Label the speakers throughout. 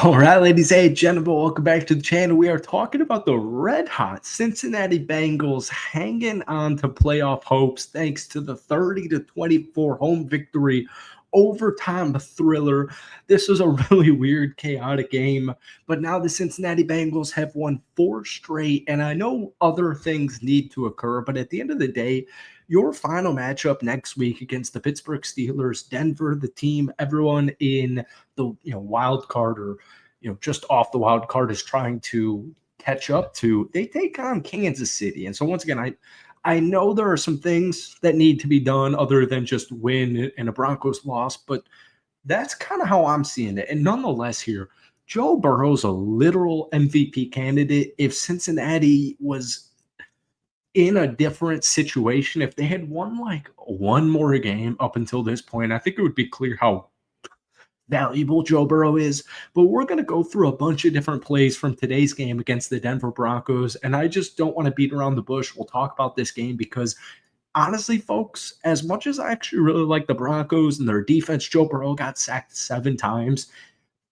Speaker 1: All right, ladies and gentlemen, welcome back to the channel. We are talking about the red hot Cincinnati Bengals hanging on to playoff hopes thanks to the 30-24 home victory, overtime thriller. This was a really weird, chaotic game, but now the Cincinnati Bengals have won 4 straight, and I know other things need to occur, but at the end of the day, your final matchup next week against the Pittsburgh Steelers, Denver, the team, everyone in the wild card or just off the wild card is trying to catch up to, they take on Kansas City. And so once again, I know there are some things that need to be done other than just win and a Broncos loss, but that's kind of how I'm seeing it. And nonetheless, here, Joe Burrow's a literal MVP candidate. If Cincinnati was in a different situation, if they had won like one more game up until this point, I think it would be clear how valuable Joe Burrow is. But we're going to go through a bunch of different plays from today's game against the Denver Broncos. And I just don't want to beat around the bush. We'll talk about this game because honestly, folks, as much as I actually really like the Broncos and their defense, Joe Burrow got sacked 7 times.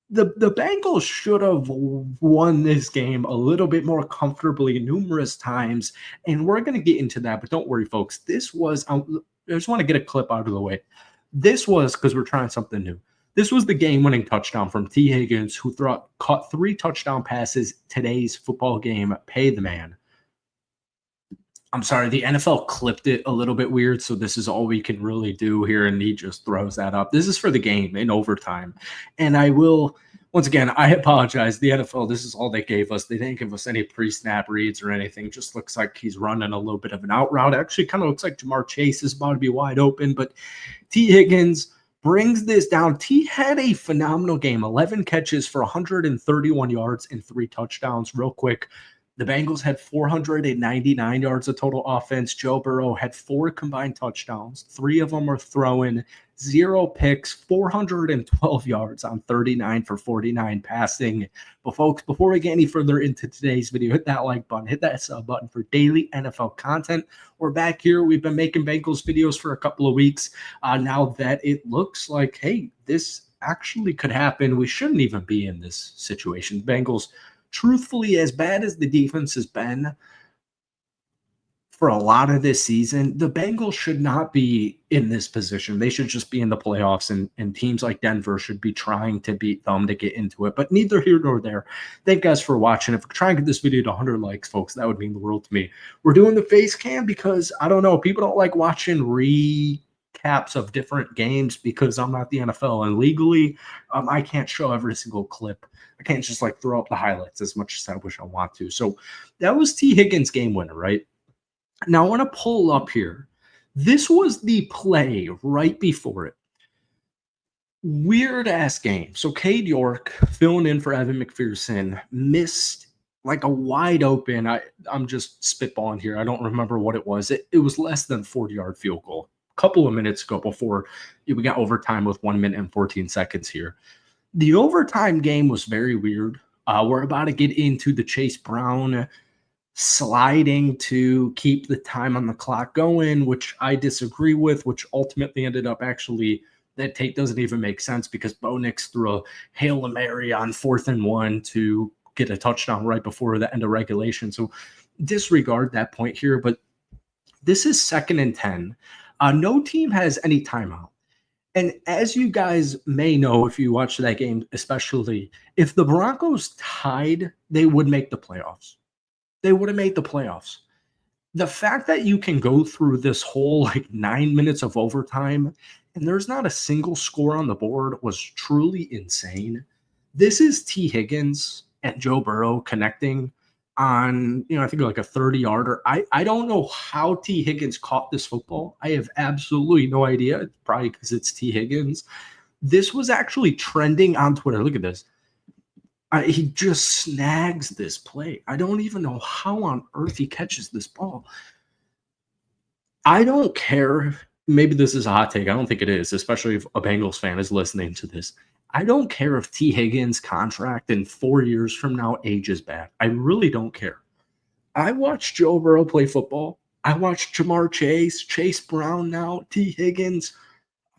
Speaker 1: The Bengals should have won this game a little bit more comfortably numerous times. And we're going to get into that. But don't worry, folks. This was, I just want to get a clip out of the way. This was because we're trying something new. This was the game-winning touchdown from T Higgins, who caught 3 touchdown passes today's football game. Pay the man. I'm sorry, the NFL clipped it a little bit weird, so this is all we can really do here, and he just throws that up. This is for the game in overtime. And I will, once again, I apologize. The NFL, this is all they gave us. They didn't give us any pre-snap reads or anything. Just looks like he's running a little bit of an out route. Actually, kind of looks like Jamar Chase is about to be wide open, but T Higgins brings this down. T had a phenomenal game, 11 catches for 131 yards and 3 touchdowns. Real quick, the Bengals had 499 yards of total offense. Joe Burrow had 4 combined touchdowns. 3 of them are throwing, 0 picks, 412 yards on 39 for 49 passing. But folks, before we get any further into today's video, hit that like button, hit that sub button for daily NFL content. We're back here. We've been making Bengals videos for a couple of weeks. Now that it looks like, hey, this actually could happen. We shouldn't even be in this situation. Bengals, truthfully, as bad as the defense has been for a lot of this season, the Bengals should not be in this position. They should just be in the playoffs, and teams like Denver should be trying to beat them to get into it. But neither here nor there. Thank you guys for watching. If we try and get this video to 100 likes, folks, that would mean the world to me. We're doing the face cam because, I don't know, people don't like watching recaps of different games because I'm not the NFL, and legally, I can't show every single clip. I can't just like throw up the highlights as much as I wish I want to. So that was T Higgins game winner, right? Now I want to pull up here. This was the play right before it. Weird ass game. So Cade York filling in for Evan McPherson missed like a wide open. I'm just spitballing here. I don't remember what it was. It was less than 40-yard field goal. A couple of minutes ago before we got overtime with 1 minute and 14 seconds here. The overtime game was very weird. We're about to get into the Chase Brown sliding to keep the time on the clock going, which I disagree with, which ultimately ended up actually, that tape doesn't even make sense because Bo Nix threw a Hail Mary on 4th and 1 to get a touchdown right before the end of regulation. So disregard that point here, but this is 2nd and 10. No team has any timeout. And as you guys may know, if you watch that game, especially, if the Broncos tied, they would make the playoffs. They would have made the playoffs. The fact that you can go through this whole like 9 minutes of overtime and there's not a single score on the board was truly insane. This is T Higgins and Joe Burrow connecting on, I think like a 30-yarder. I don't know how T Higgins caught this football. I have absolutely no idea. Probably because it's T Higgins. This was actually trending on Twitter. Look at this. He just snags this play. I don't even know how on earth he catches this ball. I don't care. Maybe this is a hot take. I don't think it is, especially if a Bengals fan is listening to this. I don't care if T Higgins' contract in 4 years from now ages bad. I really don't care. I watched Joe Burrow play football. I watched Jamar Chase, Chase Brown now, T Higgins.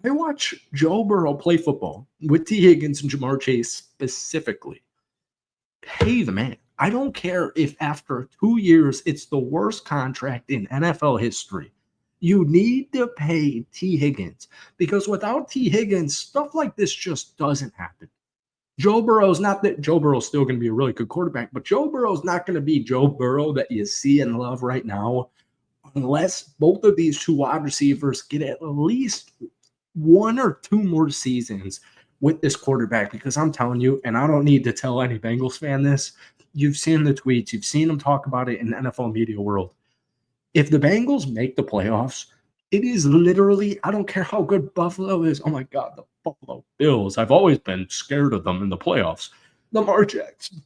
Speaker 1: I watch Joe Burrow play football with T Higgins and Jamar Chase specifically. Pay the man. I don't care if after 2 years it's the worst contract in NFL history. You need to pay T Higgins because without T Higgins, stuff like this just doesn't happen. Joe Burrow's not that Joe Burrow's still going to be a really good quarterback, but Joe Burrow's not going to be Joe Burrow that you see and love right now unless both of these two wide receivers get at least 1 or 2 more seasons with this quarterback. Because I'm telling you, and I don't need to tell any Bengals fan this, you've seen the tweets, you've seen them talk about it in the NFL media world. If the Bengals make the playoffs, it is literally, I don't care how good Buffalo is. Oh my God, the Buffalo Bills. I've always been scared of them in the playoffs. Lamar Jackson.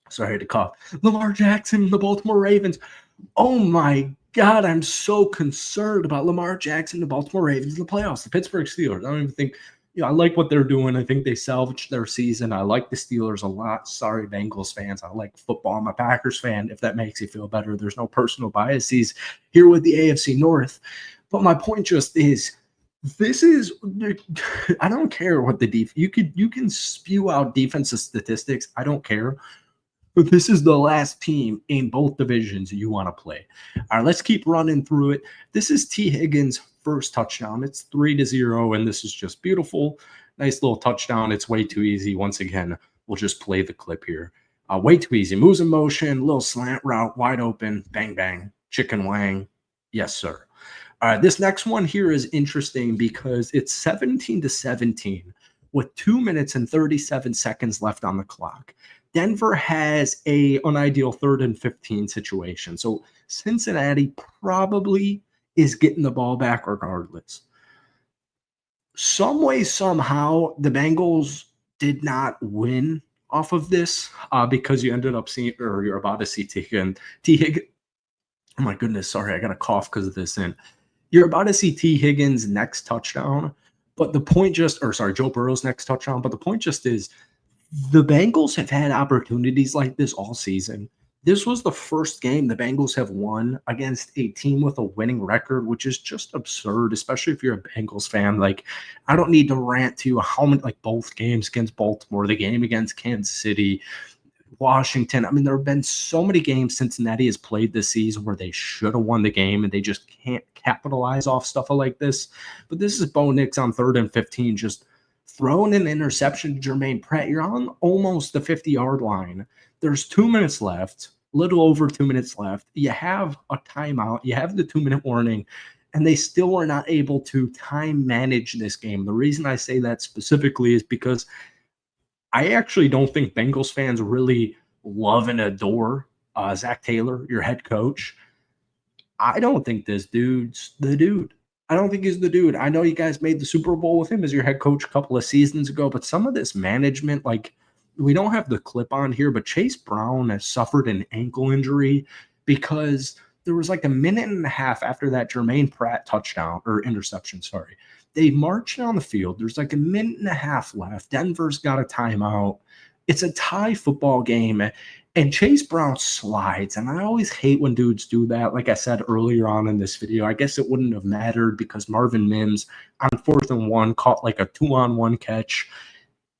Speaker 1: Sorry to cough. Lamar Jackson, the Baltimore Ravens. Oh my God, I'm so concerned about Lamar Jackson, the Baltimore Ravens, the playoffs, the Pittsburgh Steelers. I don't even think, I like what they're doing. I think they salvaged their season. I like the Steelers a lot. Sorry, Bengals fans. I like football. I'm a Packers fan, if that makes you feel better. There's no personal biases here with the AFC North. But my point just is, this is, I don't care what the you can spew out defensive statistics. I don't care. But this is the last team in both divisions you want to play. All right, let's keep running through it. This is T Higgins' first touchdown. It's 3-0, and this is just beautiful. Nice little touchdown. It's way too easy. Once again, we'll just play the clip here. Way too easy. Moves in motion, little slant route, wide open, bang, bang, chicken wang. Yes, sir. All right, this next one here is interesting because it's 17-17 with 2 minutes and 37 seconds left on the clock. Denver has a unideal 3rd and 15 situation. So Cincinnati probably is getting the ball back regardless. Some way, somehow, the Bengals did not win off of this because you ended up seeing, or you're about to see T Higgins. Oh my goodness, sorry, I got a cough because of this. And you're about to see T Higgins' next touchdown. But the point Joe Burrow's next touchdown. But the point just is, the Bengals have had opportunities like this all season. This was the first game the Bengals have won against a team with a winning record, which is just absurd, especially if you're a Bengals fan. Like, I don't need to rant to you how many, like both games against Baltimore, the game against Kansas City, Washington. I mean, there have been so many games Cincinnati has played this season where they should have won the game and they just can't capitalize off stuff like this. But this is Bo Nix on 3rd and 15, just throwing an interception to Jermaine Pratt. You're on almost the 50-yard line. There's 2 minutes left, little over 2 minutes left. You have a timeout. You have the 2-minute warning, and they still are not able to time manage this game. The reason I say that specifically is because I actually don't think Bengals fans really love and adore Zach Taylor, your head coach. I don't think this dude's the dude. I don't think he's the dude. I know you guys made the Super Bowl with him as your head coach a couple of seasons ago, but some of this management, like, we don't have the clip on here, but Chase Brown has suffered an ankle injury because there was like a minute and a half after that Jermaine Pratt touchdown or interception, sorry. They marched down the field. There's like a minute and a half left. Denver's got a timeout. It's a tie football game. And Chase Brown slides, and I always hate when dudes do that. Like I said earlier on in this video, I guess it wouldn't have mattered because Marvin Mims on 4th and 1 caught like a 2-on-1 catch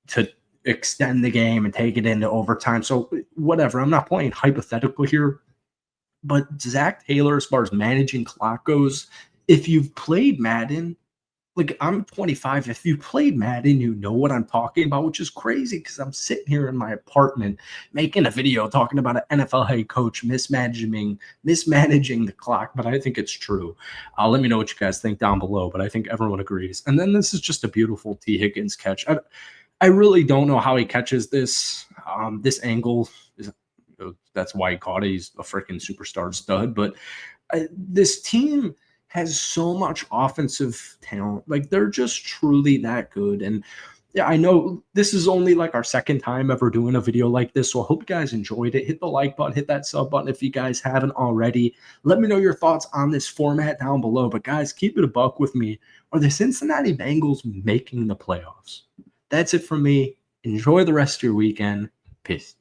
Speaker 1: to extend the game and take it into overtime. So whatever, I'm not playing hypothetical here. But Zach Taylor, as far as managing clock goes, if you've played Madden, like, I'm 25. If you played Madden, you know what I'm talking about, which is crazy because I'm sitting here in my apartment making a video talking about an NFL head coach mismanaging the clock, but I think it's true. Let me know what you guys think down below, but I think everyone agrees. And then this is just a beautiful T Higgins catch. I really don't know how he catches this. This angle is, that's why he caught it. He's a freaking superstar stud, but this team has so much offensive talent. Like, they're just truly that good. And yeah, I know this is only like our second time ever doing a video like this, so I hope you guys enjoyed it. Hit the like button, hit that sub button if you guys haven't already. Let me know your thoughts on this format down below. But guys, keep it a buck with me. Are the Cincinnati Bengals making the playoffs? That's it from me. Enjoy the rest of your weekend. Peace.